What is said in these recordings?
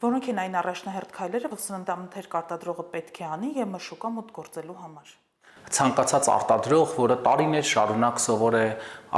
Որոնք են այն առաջնահերթ քայլերը, որ սննդամթերք արտադրողը պետք է անի եւ մշուկա մոտ գործելու համար։ Ցանկացած արտադրող, որը տարիներ շարունակ սովոր է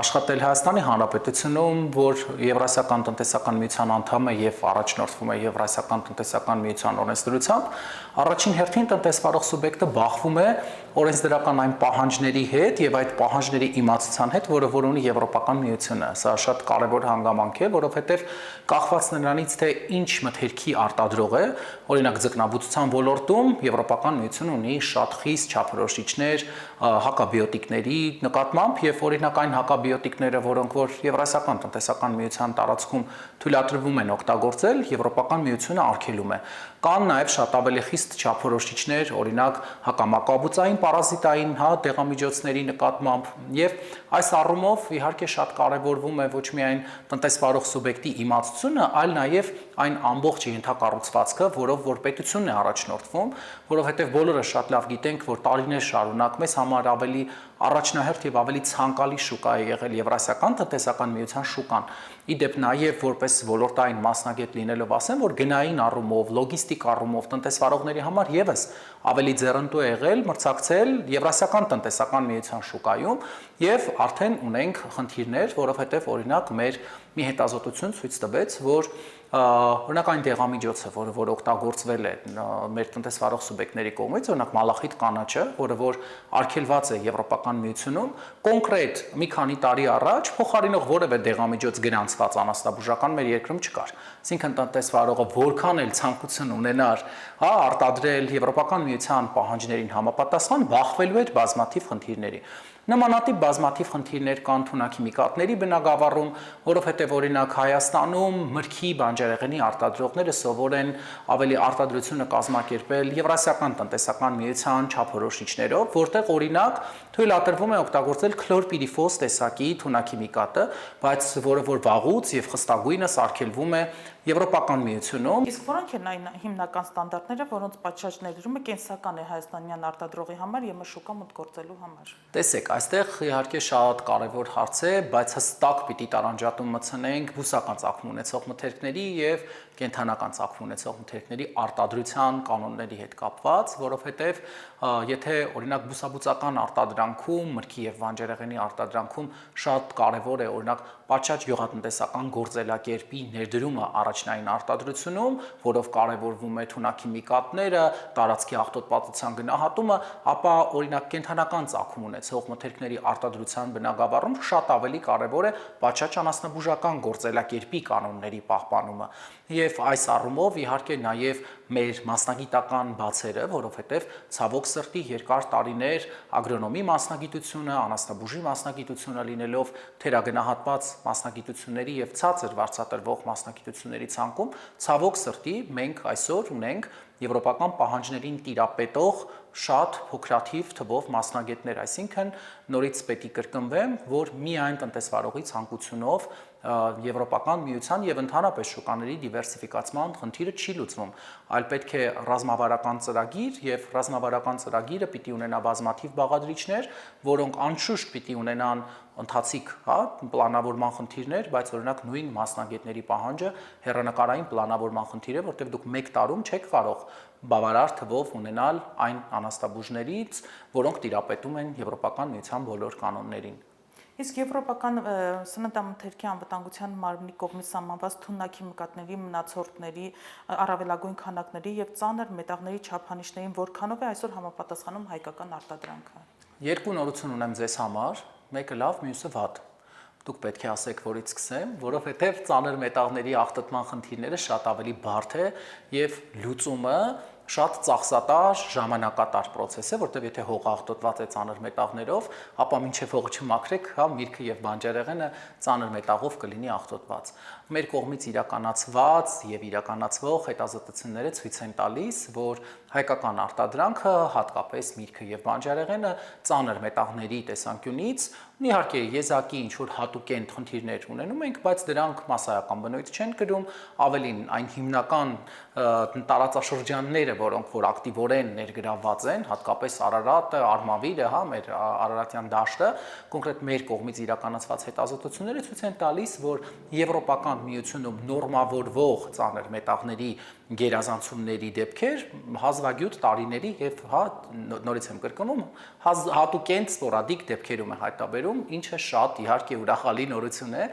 աշխատել Հայաստանի Հանրապետությունում, որ Եվրասիական տնտեսական միության անդամ է եւ առաջնորդվում է Եվրասիական տնտեսական միության օրենսդրությամբ, առաջին հերթին տնտեսվարող սուբյեկտը բախվում է օրենսդրական այն պահանջների հետ եւ այդ պահանջների իմացության հետ, որ ունի Եվրոպական միությունը։ Սա շատ կարեւոր հանգամանք է, որովհետեւ կախված նրանից, թե ինչ մթերքի արտադրող է, օրինակ ձկնաբուծության ոլորտում Եվրոպական միությունը ունի շատ խիստ չափորոշիչներ հակաբիոտիկների նկատմամբ եւ օրինակ այն հակաբիոտիկները, որոնք որ Եվրասիական տնտեսական միության տարածքում թույլատրվում են օգտագործել, Եվրոպական միությունը արգելում է։ Կան նաև շատ ավելի խիստ չափորոշիչներ, օրինակ հակամակաբուծային պարազիտային դեղամիջոցների նկատմամբ եւ այս առումով իհարկե շատ կարեւորվում է ոչ միայն տնտեսվարող սուբյեկտի իմացությունը, այլ նաև այն ամբողջ ենթակառուցվածքը, որով որ պետությունն է առաջնորդվում, որովհետեւ բոլորը շատ լավ գիտենք, որ տարիներ շարունակ մեզ համար ավելի առաջնահերթ եւ ավելի ցանկալի շուկա է եղել Եվրասիական տնտեսական միության շուկան։ Իդեպ նաև որպես ոլորտային մասնագետ լինելով ասեմ, որ գնային առումով, լոգիստիկ առումով տնտեսվարողների համար եւս ավելի ձեռնտու է եղել մրցակցել Եվրասիական տնտեսական միության շուկայում եւ արդեն ունենք խնդիրներ, որովհետեւ օրինակ մեր մի հետազոտություն ցույց տվեց, որ օրինակ այն դեղամիջոցը, որ օգտագործվել է մեր տնտեսվարող սուբյեկտների կողմից, օրինակ մալախիտ կանաչը, որը որ արգելված է Եվրոպական միությունում, կոնկրետ մի քանի տարի առաջ փոխարինող որևէ դեղամիջոց գրանցված անասնաբուժական մեր երկրում չկար։ Այսինքն տնտեսվարողը որքան էլ ցանկություն ունենար, արտադրել Եվրոպական միության պահանջներին համապատասխան, բախվելու էր բազմաթիվ խնդիրների։ Նմանատիպ բազմաթիվ խնդիրներ կան թունաքիմիկատների բնագավառում, որովհետև օրինակ Հայաստանում մրգի բանջարեղենի արտադրողները սովոր են ավելի արտադրությունը կազմակերպել Եվրասիական տնտեսական միության չափորոշիչներով, որտեղ օրինակ թույլատրվում է օգտագործել քլորպիրիֆոս տեսակի թունաքիմիկատը, բայց որը որ վաղուց եւ խստագույնս արգելվում է Եվրոպական միությունում։ Իսկ որոնք են այն հիմնական ստանդարտները, որոնց պատշաճ ներդրումը կենսական է հայաստանյան արտադրողի համար եւ մշուկա մոտ գործելու համար։ Տեսեք, այստեղ իհարկե շատ կարևոր հարց է, բայց հստակ պիտի տարանջատում մտցնենք բուսական ծագում ունեցող մթերքների եւ կենդանական ծագում ունեցող մթերքների արտադրության կանոնների հետ կապված, որովհետեւ եթե օրինակ բուսաբուծական արտադրանքում, մրգի եւ բանջարեղենի արտադրանքում շատ կարևոր է օրինակ պատշաճ գյուղատնտեսական գործելակերպի ներդրումը առաջնային արտադրությունում, որով կարևորվում է թունաքիմիկատները, տարածքի աղտոտվածության գնահատումը, ապա օրինակ կենդանական ծագում ունեցող մթերքների արտադրության բնագավառում շատ ավելի կարևոր է պատշաճ անասնաբուժական գործելակերպի կանոնների պահպանումը։ Եվ այս առումով իհարկե նաև մեր մասնագիտական բացերը, որովհետև ցավոք սրտի երկար տարիներ ագրոնոմի մասնագիտությունը, անասնաբուժի մասնագիտությունը լինելով թերագնահատված մասնագիտությունների եւ ցածր վարձատրվող մասնագիտությունների ցանկում, ցավոք սրտի մենք այսօր ունենք եվրոպական պահանջներին տիրապետող շատ փոքրաթիվ թվով մասնագետներ, այսինքն նորից պետք է կրկնվեմ, որ միայն տնտեսվարողի ցանկությունով Եվրոպական միության եւ ընդհանրապես շուկաների դիվերսիֆիկացման խնդիրը չի լուծվում, այլ պետք է ռազմավարական ծրագիր եւ ռազմավարական ծրագիրը պիտի ունենա բազմաթիվ բաղադրիչներ, որոնք անշուշտ պիտի ունենան ընթացիկ, պլանավորման խնդիրներ, բայց օրինակ նույն մասնագետների պահանջը հեռանկարային պլանավորման խնդիր է, որտեղ դուք 1 տարում չեք կարող բավարար թվով ունենալ այն անաստաբուժներից, որոնք տիրապետում են Եվրոպական միության բոլոր կանոններին։ Իսկ Եվրոպական սննդամթերքի անվտանգության մարմնի կողմից սահմանված թունաքիմիկատների, մնացորդների, առավելագույն քանակների եւ ծանր մետաղների չափանիշներին որքանով է այսօր համապատասխանում հայկական արտադրանքը։ Երկու նորություն ունեմ ձեզ համար, մեկը լավ, մյուսը վատ։ Դուք պետք է ասեք, որից սկսեմ, որովհետև ծանր մետաղների աղտոտման խնդիրները շատ ավելի բարդ է եւ լուծումը շատ ծախսատար, ժամանակատար process է, որտեղ եթե հողը աղտոտված է ծանր մետաղներով, ապա մինչև հողը չմաքրեք, միրգը եւ բանջարեղենը ծանր մետաղով կլինի աղտոտված։ Մեր կողմից իրականացված եւ իրականացվող հետազոտությունները ցույց են տալիս, որ հայկական արտադրանքը, հատկապես միրգը եւ բանջարեղենը ծանր մետաղների տեսանկյունից Իհարկե, եզակի ինչ որ հատուկեն խնդիրներ ունենում ենք, բայց դրանք massայական բնույթ չեն կրում, ավելին այն հիմնական տարածաշրջանները, որոնք որ ակտիվորեն ներգրավված են, հատկապես Արարատը, Արմավիրը, հա, մեր Արարատյան դաշտը, կոնկրետ մեր կողմից իրականացված հետազոտությունները ցույց են տալիս, որ Եվրոպական միությունում նորմավորվող ծանր մետաղների գերազանցումների դեպքեր հազվագյուտ տարիների եւ հա նորից եմ կրկնում հատուկեն սպորադիկ դեպքերում է հայտնաբերում, ինչը շատ իհարկե ուրախալի նորություն է,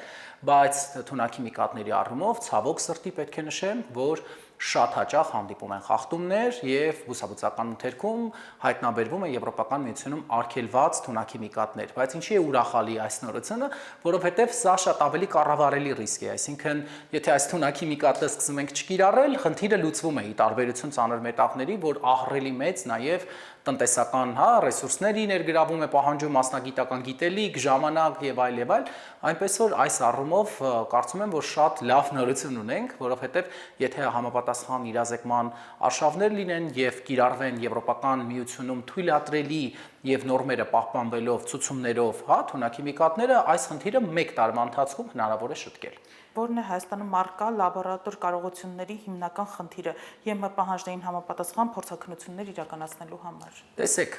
բայց թունաքիմիկատների առումով ցավոք սրտի պետք է նշեմ, որ շատ հաճախ հանդիպում են խախտումներ եւ բուսաբուծական ընթերքում հայտնաբերվում է Եվրոպական միությունում արգելված թունաքիմիկատներ, բայց ինչի է ուրախալի այս նորությունը, որովհետեւ սա շատ ավելի կառավարելի ռիսկ է, այսինքն եթե այս թունաքիմիկատը սկսում ենք չկիրառել, խնդիրը լուծվում է՝ ի տարբերություն ծանր մետաղների, որ ահռելի մեծ նաեւ տնտեսական, հա, ռեսուրսների ներգրավում է, պահանջում մասնագիտական գիտելիք, ժամանակ եւ այլ, այնպես որ այս առումով կարծում եմ, որ շատ լավ նորություն ունենք, որովհետեւ եթե համապատասխան իրազեկման արշավներ լինեն եւ կիրառվեն Եվրոպական միությունում թույլատրելի եւ նորմերը պահպանվելով ցուցումներով, հա, թունաքիմիկատները, այս խնդիրը 1 տարվա ընթացքում հնարավոր է շտկել։ Որն է Հայաստանում առկա լաբորատոր կարողությունների հիմնական խնդիրը ԵՄ պահանջներին համապատասխան փորձաքննություններ իրականացնելու համար։ Տեսեք,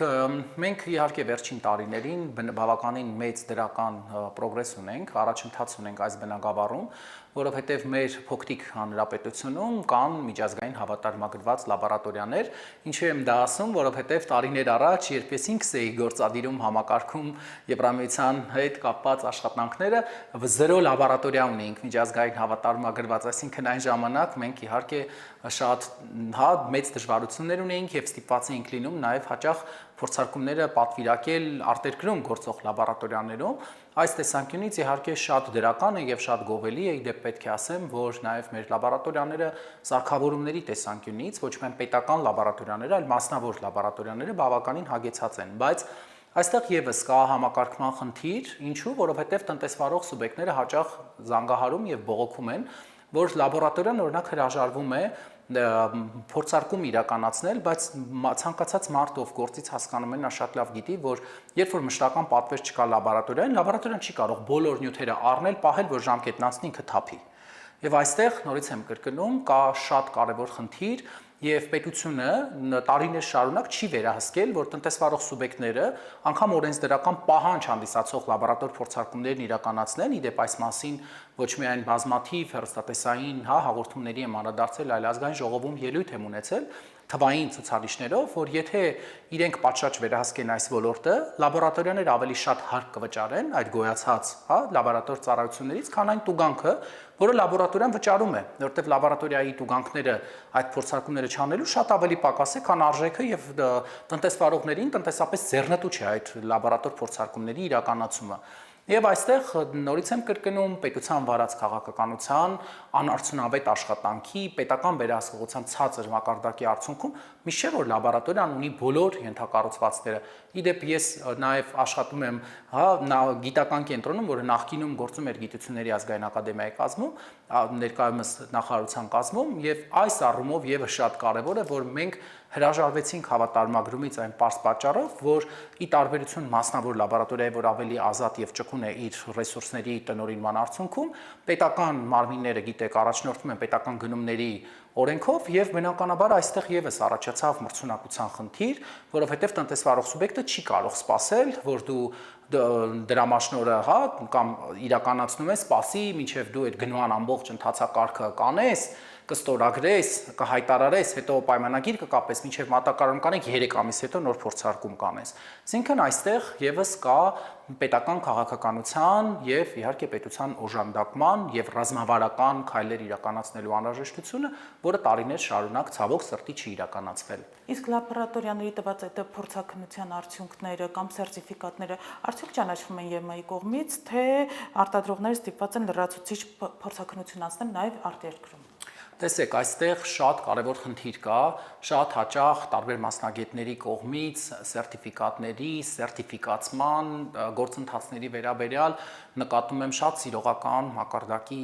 մենք իհարկե վերջին տարիներին բավականին մեծ դրական պրոգրես ունենք, առաջընթաց ունենք այս բնագավառում, որովհետև մեր փոքրիկ հանրապետությունում կան միջազգային հավատարմագրված լաբորատորիաներ, ինչու եմ դա ասում, որովհետև տարիներ առաջ, երբ ես ինքս էի գործադիրում համակարգում Եվրամիության հետ կապված աշխատանքները, 0 լաբորատորիա ունեինք միջազգային հավատարմագրված, այսինքն այն ժամանակ մենք իհարկե շատ հա մեծ դժվարություններ ունեինք եւ ստիպված էինք լինում նաեւ հաճախ փորձարկումները պատվիրակել արտերկրում գործող լաբորատորիաներում, այս տեսանկյունից իհարկե շատ դրական է եւ շատ գովելի է, իդեպ պետք է ասեմ, որ նաեւ մեր լաբորատորիաները սարքավորումների տեսանկյունից ոչ միայն պետական լաբորատորիաները, այլ մասնավոր լաբորատորիաները բավականին հագեցած են, բայց այստեղ եւս կա համակարգման խնդիր, ինչու, որովհետեւ տնտեսվարող սուբյեկտները հաճախ զանգահարում եւ բողոքում են, որ լաբորատորիան օրինակ հրաժարվում է փորձարկում իրականացնել, բայց ցանկացած մարդ ով գործից հասկանում է, նա շատ լավ գիտի, որ երբ որ մշտական պատվեր չկա լաբորատորիան չի կարող բոլոր նյութերը առնել, պահել, որ ժամկետն անցնի ինքը թափի։ Եվ այստեղ նորից եմ կրկնում, կա շատ կարևոր խնդիր եւ պետությունը տարիներ շարունակ չի վերահսկել, որ տնտեսվարող սուբյեկտները անգամ օրենսդրական պահանջ հանդիսացող լաբորատոր փորձարկումներն իրականացնեն, իդեպ այս մասին ոչ միայն բազմաթիվ հեռուստատեսային հաղորդումների եմ անդրադարձել, այլ ազգային ժողովում ելույթ եմ ունեցել թվային ցուցանիշներով, որ եթե իրենք պատշաճ վերահսկեն այս ոլորտը, լաբորատորիաները ավելի շատ հարկ կվճարեն այդ գոյացած, հա, լաբորատոր ծառայություններից, քան այն տուգանքը, որը լաբորատորիան վճարում է, որովհետև լաբորատորիայի տուգանքները այդ փորձարկումները չանելու շատ ավելի պակաս է, քան արժեքը եւ տնտեսվարողներին տնտեսապես ձեռնտու չէ այդ լաբորատոր փորձարկումների իրականացումը։ Եվ այստեղ նորից եմ կրկնում պետության վարած քաղաքականության, անարդյունավետ աշխատանքի, պետական վերահսկողության ցածր մակարդակի արդյունքում մի չէ որ լաբորատորիան ունի բոլոր ենթակառուցվածքները։ Իդեպ ես նաև աշխատում եմ գիտական կենտրոնում, որը նախկինում գործում էր Գիտությունների ազգային ակադեմիայի կազմում, ներկայումս նախարարության կազմում, եւ այս առումով եւս շատ կարեւոր է, որ մենք հրաժարվեցինք հավատարմագրումից այն պարզ պատճառով, որ ի տարբերություն մասնավոր լաբորատորիայի, որ ավելի ազատ եւ ճկուն է իր ռեսուրսների տնօրինման արդյունքում, պետական մարմինները գիտեք առաջնորդվում են պետական գնումների օրենքով եւ բնականաբար այստեղ եւս առաջացավ մրցունակության խնդիր, որովհետեւ տնտեսվարող սուբյեկտը չի կարող սпасել, որ դու դրամաշնորհը, հա, կամ իրականացնում ես, սпасի, մինչեւ դու այդ գնման ամբողջ ընթացակարգը կանես, կստորագրես, կհայտարարես, հետո պայմանագիր կկապես, մինչև մատակարարում կանեք 3 ամիս հետո նոր փորձարկում կանես։ Այսինքն այստեղ եւս կա պետական քաղաքականության եւ իհարկե պետության օժանդակման եւ ռազմավարական քայլեր իրականացնելու անհրաժեշտությունը, որը տարիներ շարունակ ցավոք սրտի չի իրականացվել։ Իսկ լաբորատորիաների տված այդ փորձաքննության արդյունքները կամ սերտիֆիկատները արդյոք ճանաչվում են ԵՄ-ի կողմից, թե արտադրողները ստիպված են լրացուցիչ փորձաքննություն անցնել նաեւ արտերկրում։ Տեսեք, այստեղ շատ կարևոր խնդիր կա, շատ հաճախ տարբեր մասնագետների կողմից սերտիֆիկատների, սերտիֆիկացման գործընթացների վերաբերյալ նկատում եմ շատ սիրողական մակարդակի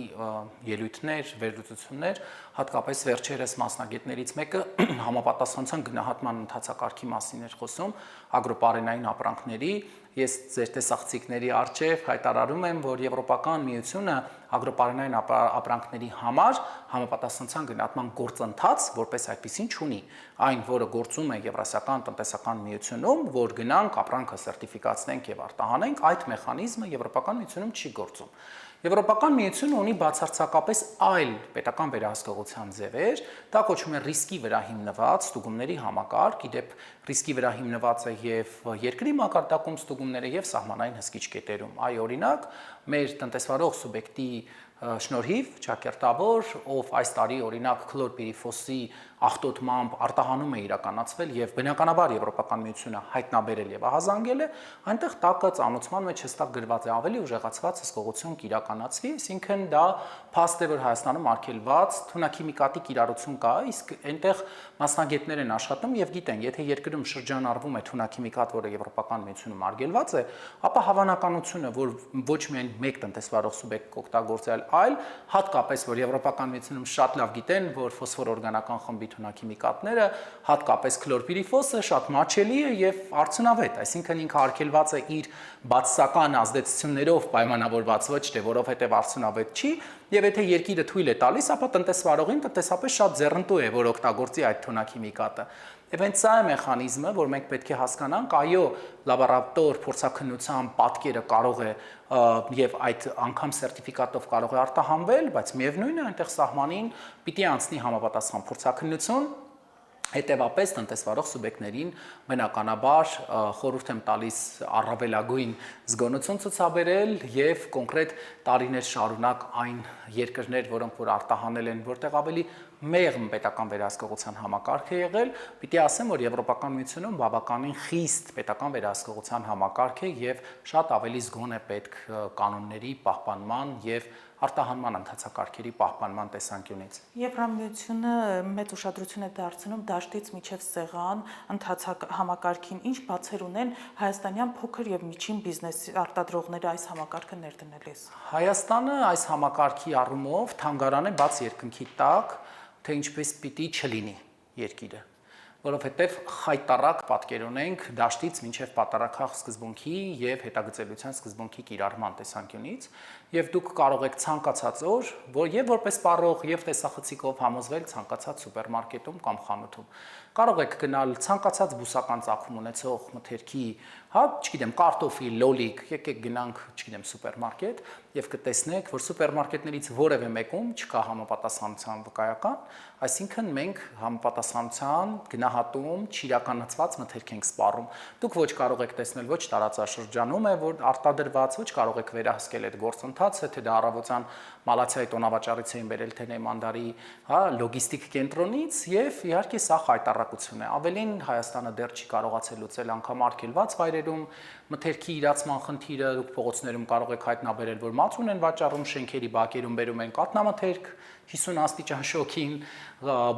ելույթներ, վերլուծություններ, հատկապես վերջերս մասնագետներից մեկը համապատասխանության գնահատման ընթացակարգի մասին էր խոսում ագրոպարենային ապրանքների։ Ես ձեր տեսախցիկների առջև հայտարարում եմ, որ Եվրոպական միությունը ագրոպարենային ապրանքների համար համապատասխանության գնահատման գործընթաց որպես այդպեսին չունի։ Այն, որը գործում է Եվրասիական տնտեսական միությունում, որ գնանք ապրանքը սերտիֆիկացնենք եւ արտահանենք, այդ մեխանիզմը Եվրոպական միությունում չի գործում։ Եվրոպական միությունը ունի բացարձակապես այլ պետական վերահսկողության ձևեր, դա կոչվում է ռիսկի վրա հիմնված ստուգումների համակարգ, իդեպ ռիսկի վրա հիմնված է եւ երկրի մակարդակում ստուգումները եւ սահմանային հսկիչ կետերում։ Այ օրինակ, մեր տնտեսվարող սուբյեկտի շնորհիվ ճակերտավոր, ով այս տարի օրինակ քլորպիրիֆոսի աղտոտմամբ արտահանում է իրականացվել եւ բնականաբար Եվրոպական միությունը հայտնաբերել եւ ահազանգել է, այնտեղ տակը ծանուցման մեջ հստակ գրված է ավելի ուժեղացված հսկողություն կիրականացվի, այսինքն դա փաստ է, որ Հայաստանում արգելված թունաքիմիկատի կիրառություն կա, իսկ այնտեղ մասնագետներ են աշխատում եւ գիտեն, եթե երկրում շրջանառվում է թունաքիմիկատ, որը Եվրոպական միությունում արգելված է, ապա հավանականությունը, որ ոչ միայն մեկ տնտեսվարող սուբյեկտ կօգտագործել, այլ հատկապես որ Եվրոպական միությունում շատ լավ գիտեն, որ ֆոսֆոր օրգանական խմբի թունաքիմիկատները, հատկապես քլորպիրիֆոսը շատ մատչելի է եւ արդյունավետ, այսինքն ինքը արգելված է իր բացասական ազդեցություններով պայմանավորված, ոչ թե որովհետեւ արդյունավետ չի, եւ եթե երկիրը թույլ է տալիս, ապա տնտեսվարողին տնտեսապես շատ ձեռնտու է, որ օգտագործի այդ թունաքիմիկատը։ Եվ հենց սա է մեխանիզմը, որ մենք պետք է հասկանանք, այո, լաբորատոր փորձաքննության պատկերը կարող է եւ այդ անգամ սերտիֆիկատով կարող է արտահանվել, բայց միևնույնն է այնտեղ սահմանին պիտի անցնի համապատասխան փորձաքննություն։ Հետևապես տնտեսվարող սուբյեկտներին բնականաբար խորհուրդ եմ տալիս առավելագույն զգոնություն ցուցաբերել եւ կոնկրետ տարիներ շարունակ այն երկրներ, որոնք որ արտահանել են, որտեղ ավելի մեղմ պետական վերահսկողության համակարգ է եղել, պիտի ասեմ, որ Եվրոպական միությունում բավականին խիստ պետական վերահսկողության համակարգ է եւ շատ ավելի զգոն է պետք կանոնների պահպանման եւ արտահանման ընթացակարգերի պահպանման տեսանկյունից։ Եվրամիությունը մեծ ուշադրություն է դարձնում դաշտից մինչև սեղան համակարգին, ինչ բացեր ունեն հայաստանյան փոքր եւ միջին բիզնեսի արտադրողները այս համակարգը ներդնելիս։ Հայաստանը այս համակարգի առումով թանգարան է բաց երկնքի տակ, թե ինչպես պիտի չլինի երկիրը, որովհետև խայտարակ պատկեր ունենք դաշտից մինչև պատարակախ սկզբունքի եւ հետագծելիության սկզբունքի կիրառման տեսանկյունից, եւ դուք կարող եք ցանկացած օր, որ եւ որպես սպառող եւ տեսախցիկով համոզվել ցանկացած սուպերմարկետում կամ խանութում։ Կարող եք գնալ ցանկացած բուսական ծագում ունեցող մթերքի, չգիտեմ, կարտոֆիլ, լոլիկ, եկեք գնանք, չգիտեմ, սուպերմարկետ եւ կտեսնեք, որ սուպերմարկետներից որևէ մեկում չկա համապատասխանության վկայական, այսինքն մենք համապատասխանության գնահատում չիրականացված մթերք ենք սպառում։ Դուք ոչ կարող եք տեսնել ոչ տարածաշրջանում է, որ արտադրված, ոչ կարող եք վերահսկել այդ գործընթացը, թե դա առավոտյան Մալացիայի տոնավաճառից էին բերել թե Նեյմանդարի, լոգիստիկ կենտրոնից եւ իհարկե սա խայտարակություն է։ Ավելին Հայաստանը դեռ չի կարողացել լուծել անգամ արգելված վայրերում մթերքի իրացման խնդիրը, դուք փողոցներում կարող եք հայտնաբերել, որ մածուն են վաճառում, շենքերի բակերում բերում են կատնամթերք 50 աստիճան շոկին,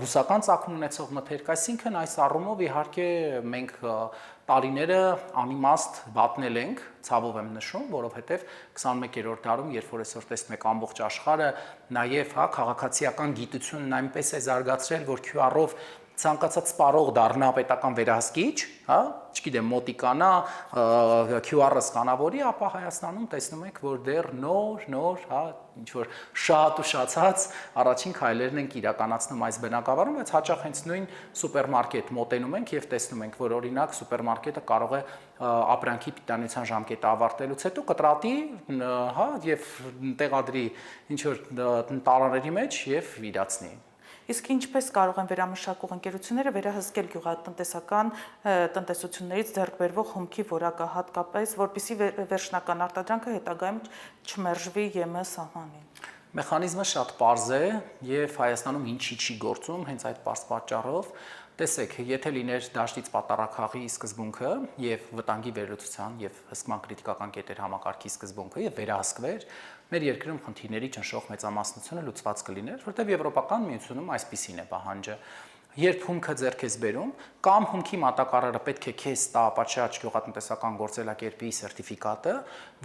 բուսական ծագում ունեցող մթերք, այսինքն այս առումով իհարկե մենք տարիները անիմաստ վատնել ենք, ցավով եմ նշում, որովհետև 21-րդ դարում, երբ որ այսօր տեսնում եք ամբողջ աշխարհը, նաև քաղաքացիական գիտությունն այնպես է զարգացրել, որ QR-ով ցանկացած սպառող դառնա պետական վերահսկիչ, չգիտեմ, մոտիկանա, QR-ը սկանավորի, ապա Հայաստանում տեսնում եք, որ դեռ նոր, ինչ որ շատ ուշացած առաջին քայլերն ենք իրականացնում այս բնակավարում, բայց հաճախ հենց նույն սուպերմարկետ մոտենում ենք եւ տեսնում ենք, որ օրինակ սուպերմարկետը կարող է ապրանքի պիտանության ժամկետը ավարտելուց հետո կտրատի, եւ տեղադրի ինչ որ տարաների մեջ եւ իրացնի։ Իսկ ինչպես կարող են վերամշակող ընկերությունները վերահսկել գյուղատնտեսական տնտեսություններից ձեռք բերվող հումքի որակը, հատկապես որպեսզի վերջնական արտադրանքը հետագայում չմերժվի ԵՄ սահմանին։ Մեխանիզմը շատ պարզ է եւ Հայաստանում ինչի չի գործում հենց այդ պարզ պատճառով։ Տեսեք, եթե լիներ դաշտից պատարակախի սկզբունքը եւ վտանգի վերլուծության եւ հսկման քրիտիկական կետեր համակարգի սկզբունքը եւ վերահսկվեր, մեր երկրում խնդիրների ճնշող մեծամասնությունը լուծված կլիներ, որտեղ Եվրոպական միությունում այսպիսին է պահանջը։ երբ հումքը ձեռք ես բերում, կամ հումքի մատակարարը պետք է քեզ տա պատշաճ գյուղատնտեսական գործելակերպի սերտիֆիկատը,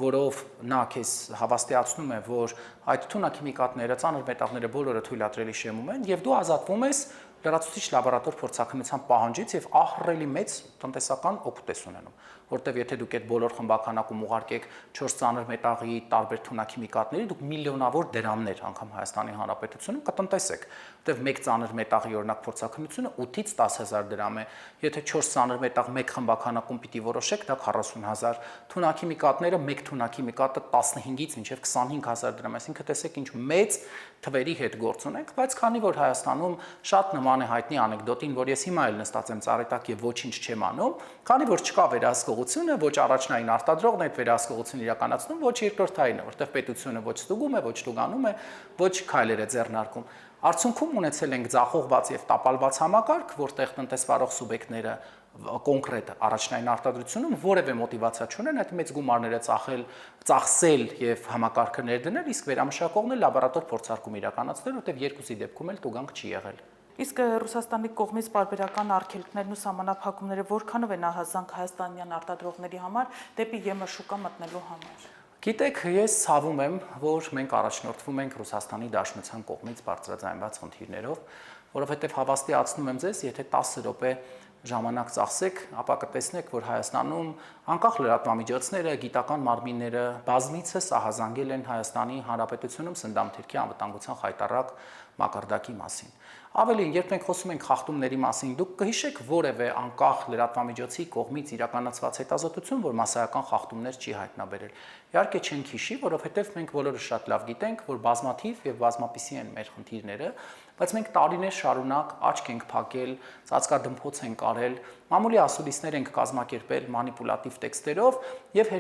որով նա քեզ հավաստիացնում է, որ այդ թունաքիմիկատները, ծանր մետաղները բոլորը թույլատրելի շեմում են, եւ դու ազատվում ես լրացուցիչ լաբորատոր փորձաքննության պահանջից եւ ահռելի մեծ տնտեսական օգուտ ես ունենում, որտեվ եթե դուք այդ բոլոր խմբականակում ուղարկեք 4 ծանր մետաղի տարբեր թունաքիմիկատների, դուք միլիոնավոր դրամներ անգամ Հայաստանի Հանրապետությունում կտնտեսեք, որտեվ մեկ ծանր մետաղի օրինակ փորձաքննությունը 8-ից 10,000 դրամ է, եթե 4 ծանր մետաղ մեկ խմբականակում պիտի որոշեք, դա 40,000, թունաքիմիկատները մեկ թունաքիմիկատը 15-ից մինչև 25,000 դրամ, այսինքն տեսեք ինչ մեծ թվերի հետ գործ ունենք, բայց քանի որ Հայաստանում շատ նման է հայտնի անեկդոտին, որ ես հիմա էլ նստած եմ ծառետակ եւ ոչինչ չեմ անում, քանի որ չկա վերահսկողությունը, ոչ առաջնային արտադրողն այդ վերահսկողությունը իրականացնում, ոչ երկրորդայինը, որտեղ պետությունը ոչ ստուգում է, ոչ ստուգանում է, ոչ քայլեր է ձեռնարկում։ Արդյունքում ունեցել ենք ձախողված եւ տապալված համակարգ, որտեղ տնտեսվարող սուբյեկտները կոնկրետ առաջնային արտադրությունում որևէ մոտիվացիա չունեն այդ մեծ գումարները ծախսել եւ համակարգը ներդնել, իսկ վերամշակողն է լաբորատոր փորձարկում իրականացնել, որտեղ երկուսի դեպքում էլ տուգանք չի եղել։ Իսկ Ռուսաստանի կողմից բարբերական արգելքներն ու սահմանափակումները որքանով են ահազանգ հայաստանյան արտադրողների համար դեպի ԵՄ շուկա մտնելու համար։ Գիտեք, ես ցավում եմ, որ մենք առաջնորդվում ենք Ռուսաստանի Դաշնության կողմից բարձրաձայնված խնդիրներով, որովհետև հավաստիացնում եմ ձեզ, եթե 10 րոպե ժամանակ ծախսեք, ապա կտեսնեք, որ Հայաստանում անկախ լրատվամիջոցները, գիտական մարմինները բազմիցս ահազանգել են Հայաստանի Հանրապետությունում սննդամթերքի անվտանգության խայտառակ մակարդակի մասին։ Ավելին, երբ մենք խոսում ենք խախտումների մասին, դուք կհիշեք որևէ անկախ լրատվամիջոցի կողմից իրականացված հետազոտություն, որ մասսայական խախտումներ չի հայտնաբերել։ Իհարկե չենք հիշի, որովհետև մենք բոլորը շատ լավ գիտենք, որ բազմաթիվ եւ բազմապիսի են մեր խնդիրները, բայց մենք տարիներ շարունակ աչք ենք փակել, ծածկադմփոց ենք արել, մամուլի ասուլիսներ ենք կազմակերպել մանիպուլատիվ տեքստերով եւ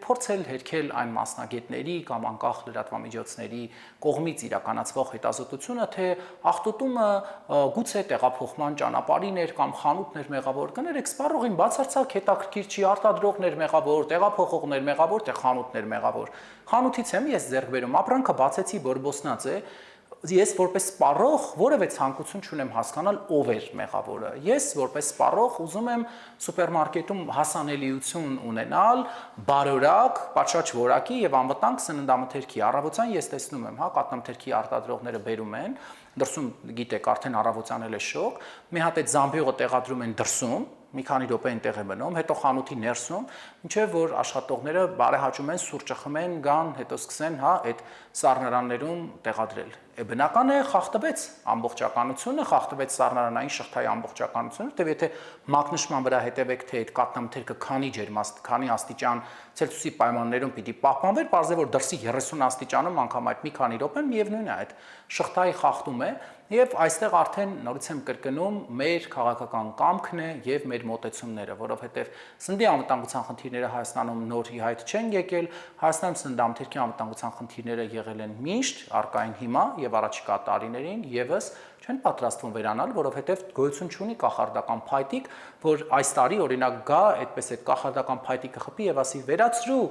փորձել հերքել այն մասնագետների կամ անկախ լրատվամիջոցների կողմից իրականացվող հետազոտությունը, թե աղտոտումը գուցե տեղափոխման ճանապարհին էր կամ խանութներ մեղավոր, կներեք, սպառողին բացարձակ հետաքրքիր չի, արտադրողներ մեղավոր, տեղափոխողներ մեղավոր, թե խանութներ մեղավոր։ Խանութից եմ ես ձեռք բերում, ապրանքը բացեցի, բորբոսնած է, ես որպես սպառող որևէ ցանկություն չունեմ հասկանալ ով էր մեղավորը։ Ես որպես սպառող ուզում եմ սուպերմարկետում հասանելիություն ունենալ, բարորակ, պատշաճ որակի եւ անվտանգ սննդամթերքի։ Առավոտյան ես տեսնում եմ, կատնամթերքի արտադրողները բերում են, դրսում գիտեք, արդեն առավոտյան էլ է շոկ, մի հատ այդ զամբյուղը տեղադրում են դրսում, մի քանի րոպե այնտեղ է մնում, հետո խանութի ներսում, ինչեւ որ աշխատողները բարեհաճում են, սուրճը խմեն, գան, հետո սկսեն, այդ սառնարաններում տեղադրել։ Բնական է խախտվեց ամբողջականությունը, խախտվեց սառնարանային շղթայի ամբողջականությունը, որտեղ եթե մակնշման վրա հետևեք, թե այդ կատնամթերքը քանի աստիճան Ցելսիուսի պայմաններում պիտի պահպանվեր, պարզ է որ դրսի 30 աստիճանում անգամ այդ մի քանի րոպեն միևնույն է այդ շղթայի խախտում է եւ այստեղ արդեն նորից եմ կրկնում մեր քաղաքական կամքն է եւ մեր մոտեցումները, որովհետեւ սննդի անվտանգության խնդիրները Հայաստանում նոր ի հայտ չեն եկել, Հայաստանում սննդամթերքի անվտանգության խնդիրները եղել են միշտ, արկային հիմա եւ առաջիկա տարիներին եւս չեն պատրաստվում վերանալ, որովհետև գոյություն չունի կախարդական փայտիկ, որ այս տարի օրինակ գա, այդպես այդ կախարդական փայտիկը խփի եւ ասի վերացրու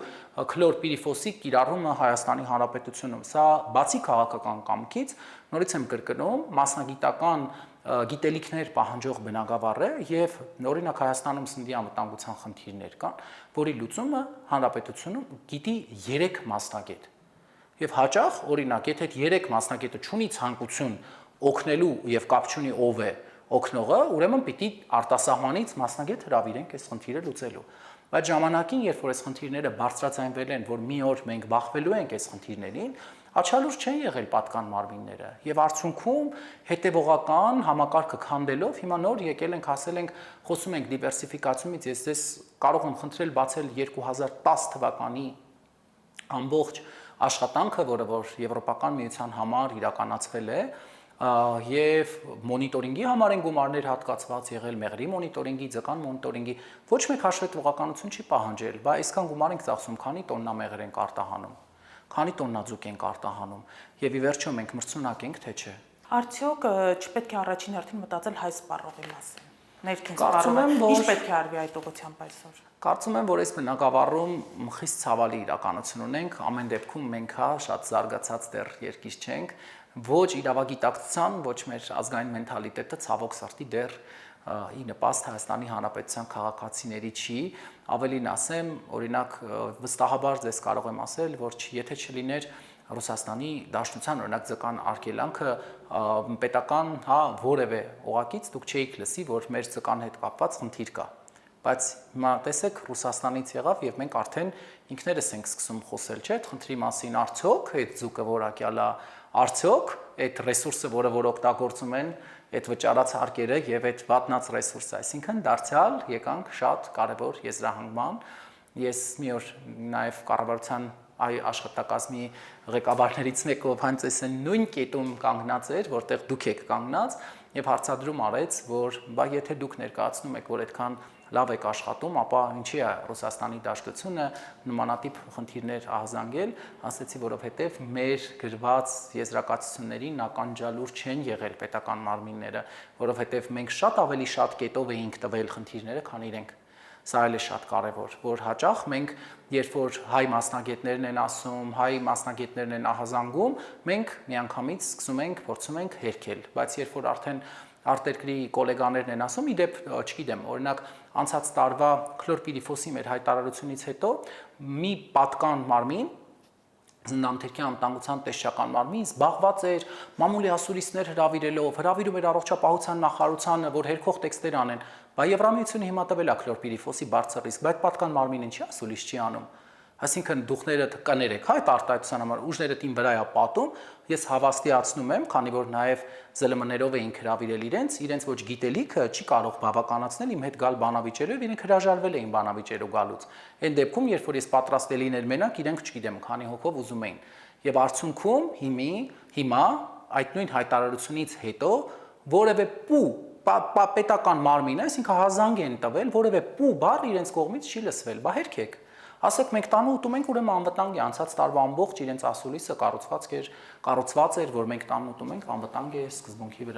քլորպիրիֆոսի կիրառումը Հայաստանի Հանրապետությունում։ Սա բացի քաղաքական կամքից, նորից եմ կրկնում, մասնագիտական գիտելիքներ պահանջող բնագավառ է եւ օրինակ Հայաստանում սննդի անվտանգության խնդիրներ կան, որի լուծումը Հանրապետությունում գիտի 3 մասնագետ։ Եվ հաճախ, օրինակ, եթե 3 մասնագետը չունի ցանկություն օգնելու եւ կապ չունի ով է օգնողը, ուրեմն պիտի արտասահմանից մասնագետ հրավիրենք այս խնդիրը լուծելու։ Բայց ժամանակին, երբ որ այս խնդիրները բարձրացանվել են, որ մի օր մենք բախվելու ենք այս խնդիրներին, աչալուր չեն եղել պատկան մարմինները եւ արդյունքում հետեւողական համակարգը քանդելով հիմա նոր եկել ենք, ասել ենք, խոսում ենք դիվերսիֆիկացիայից, ես ձեզ կարող եմ խնդրել բացել 2010 թվականի ամբողջ աշխատանքը, որը որ Եվրոպական միության համար իրականացվել է եւ մոնիտորինգի համար են գումարներ հատկացված եղել, մեղրի մոնիտորինգի, ձկան մոնիտորինգի, ոչ մեկ հաշվետվողականություն չի պահանջել, բայց այսքան գումար ենք ծախսում, քանի տոննա մեղր ենք արտահանում, քանի տոննա ձուկ ենք արտահանում եւ ի վերջո մենք մրցունակ ենք, թե չէ։ Արդյոք չպետք է առաջին հերթին մտածել հայ սպառողի մասին։ Ներքին սպառողը ինչ պետք է արվի այդ ուղղությամբ այսօր։ Կարծում եմ, որ այս բնակավարում խիստ ցավալի իրականություն ունենք, ամեն դեպքում մենք շատ զարգացած դեռ երկիր չենք, ոչ իրավագիտակցության, ոչ մեր ազգային մենթալիտետը ցավոք սրտի դեռ ի նպաստ Հայաստանի Հանրապետության քաղաքացիների չի, ավելին ասեմ, օրինակ վստահաբար ձեզ կարող եմ ասել, որ եթե չլիներ Ռուսաստանի Դաշնության օրինակ ձկան արգելանքը պետական, հա, որևէ օղակից դուք չէիք լսի, որ մեր ձկան հետ կապված խնդիր կա։ Բայց հիմա տեսեք Ռուսաստանից եղավ եւ մենք արդեն ինքներս ենք սկսում խոսել, չէ՞, խնդրի մասին արդյոք այդ ձուկը որակյալ է, արդյոք այդ ռեսուրսը, որը օգտագործում են, այդ վճարած հարկերը եւ այդ վատնած ռեսուրսը, այսինքն դարձյալ եկանք շատ կարեւոր եզրահանգման։ Ես մի օր նաեւ կառավարության այ աշխատակազմի ղեկավարներից մեկը ով հենց այս նույն կետում կանգնած էր, որտեղ դուք եք կանգնած եւ հարցադրում արեց, որ բա եթե դուք ներկայացնում եք, որ այդքան լավ եք աշխատում, ապա ինչի է Ռուսաստանի Դաշնությունը նմանատիպ խնդիրներ ահազանգել, ասեցի, որովհետև մեր գրված եզրակացություններին ականջալուր չեն եղել պետական մարմինները, որովհետև մենք շատ ավելի շատ կետով էինք տվել խնդիրները, քան իրենք։ Սա էլ է շատ կարևոր, որ հաճախ մենք, երբ որ հայ մասնագետներն են ասում, հայ մասնագետներն են ահազանգում, մենք միանգամից սկսում ենք, փորձում ենք հերքել, բայց երբ որ արդեն արտերկրի գոլեգաներն են ասում, իդեպ, չգիտեմ, օրինակ անցած տարվա քլորպիրիֆոսի մեր հայտարարությունից հետո մի պատկան մարմին Զինամթերքի անվտանգության տեսչական մարմին զբաղված էր մամուլի ասուլիսներ հրավիրելով, հրավիրում էր առողջապահության նախարարությանը, որ հերքող տեքստեր անեն, բայց Եվրամիությունը հիմա տվել է քլորպիրիֆոսի բարձր ռիսկ, բայց պատկան մարմինը ինչի ասուլիս չի անում։ Այսինքն դուխները կներեք, հա, այդ արտահայտության համար ուժները իմ վրա է պատում, ես հավաստիացնում եմ, քանի որ նաև ԶԼՄ-ներով էին հրավիրել իրենց ոչ գիտելիքը չի կարող բավականացնել իմ հետ գալ բանավիճերով, իրենք հրաժարվել էին բանավիճերով գալուց։ Այն դեպքում, երբ որ ես պատրաստ լիներ մենակ, իրենք չգիտեմ, քանի հոգով ուզում էին։ Եվ արդյունքում հիմա այդ նույն հայտարարությունից հետո որևէ պու պետական մարմին, այսինքն հազանգ են տվել, որևէ պու բառ իրենց կողմից չի լսվել, բա հերքեք։ Ասեք մենք տանը ուտում ենք, ուրեմն անվտանգ է, անցած տարվա ամբողջ իրենց ասուլիսը կառուցված էր, որ մենք տանը ուտում ենք, անվտանգ է սկզբունքի վրա։